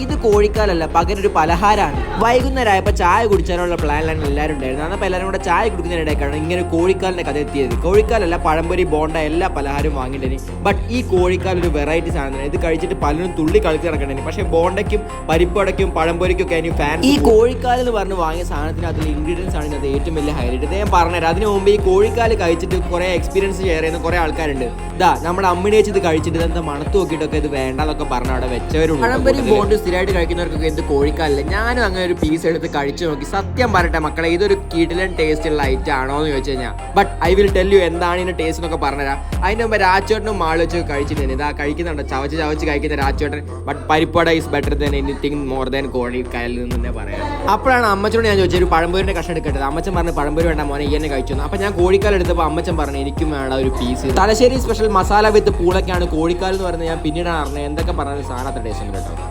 ഇത് കോഴിക്കാലല്ല, പകരം ഒരു പലഹാരമാണ്. വൈകുന്നേരമായപ്പോൾ ചായ കുടിച്ചാലുള്ള പ്ലാനിലാണ് എല്ലാവരും ഉണ്ടായിരുന്നത്. അന്നപ്പോൾ എല്ലാവരും കൂടെ ചായ കുടിക്കുന്നതിനിടയ്ക്കാണ് ഇങ്ങനെ കോഴിക്കാലിൻ്റെ കഥ എത്തിയത്. കോഴിക്കാലല്ല, പഴംപൊരി, ബോണ്ട എല്ലാ പലഹാരവും വാങ്ങിയിട്ടുണ്ടെങ്കിൽ. ബട്ട് ഈ കോഴിക്കാൽ ഒരു വെറൈറ്റി സാധനമാണ്. ഇത് കഴിച്ചിട്ട് പലരും തുള്ളി കളിച്ച് നടക്കണ്ടേ. പക്ഷേ ബോണ്ടയ്ക്കും പരിപ്പടയ്ക്കും പഴംപൊരിക്കും ഒക്കെ അതിന് ഫാൻ. ഈ കോഴിക്കാൽ എന്ന് പറഞ്ഞ് വാങ്ങിയ സാധനത്തിന് അതിൽ ഇൻഗ്രീഡിയൻസ് ആണ് ഇതിനകത്ത് ഏറ്റവും വലിയ ഹൈലൈറ്റ്. ഞാൻ പറഞ്ഞുതരാം. അതിന് മുമ്പ് ഈ കോഴിക്കാൽ കഴിച്ചിട്ട് കുറേ എക്സ്പീരിയൻസ് ഷെയർ ചെയ്യുന്ന കുറേ ആൾക്കാരുണ്ട്. ഇതാ നമ്മുടെ അമ്മിണി വെച്ച് ഇത് കഴിച്ചിട്ട് എന്താ മണത്ത് നോക്കിയിട്ടൊക്കെ ഇത് വേണ്ടെന്നൊക്കെ പറഞ്ഞ് അവിടെ വെച്ചവരുണ്ട്. പഴംപൊരി ബോണ്ട് സ്ഥിരമായിട്ട് കഴിക്കുന്നവർക്കൊക്കെ എന്ത് കോഴിക്കാലില്ല. ഞാനും അങ്ങനെ ഒരു പീസ് എടുത്ത് കഴിച്ചു നോക്കി. സത്യം പറയട്ടെ മക്കളെ, ഇതൊരു കിടിലൻ ടേസ്റ്റ് ഉള്ള ഐറ്റം ആണോ എന്ന് ചോദിച്ചു കഴിഞ്ഞാൽ but I will tell you എന്താണ് ഇതിന്റെ ടേസ്റ്റ് എന്നൊക്കെ പറഞ്ഞുതരാം. അതിന് മുമ്പ് രാജേട്ടനും മാള് വെച്ച് കഴിച്ചിട്ടുണ്ട്. ഇതാ കഴിക്കുന്നുണ്ട്, ചവച്ച് കഴിക്കുന്ന രാജേട്ടൻ. But parippada is better than anything more than കോഴിക്കാലിൽ നിന്ന് തന്നെ പറയാം. അപ്പോഴാണ് അമ്മച്ചോട് ഞാൻ ചോദിച്ചത് ഒരു പഴംപൊരിന്റെ കഷ്ണം എടുക്കട്ടത്. അമ്മച്ചൻ പറഞ്ഞു പഴംപൊരി വേണ്ട മോനെ, ഈ തന്നെ കഴിച്ചു. അപ്പൊ ഞാൻ കോഴിക്കാൽ എടുത്തപ്പോൾ അമ്മച്ചൻ പറഞ്ഞു എനിക്കും വേണം ഒരു പീസ്. തലശ്ശേരി സ്പെഷ്യൽ മസാല വിത്ത് പൂളൊക്കെയാണ് കോഴിക്കാൽ എന്ന് പറയുന്നത്. ഞാൻ പിന്നീടാണ് അറിഞ്ഞത് എന്തൊക്കെ പറഞ്ഞാലും സാധനത്തെ ടേസ്റ്റ് ഉണ്ട് കേട്ടോ.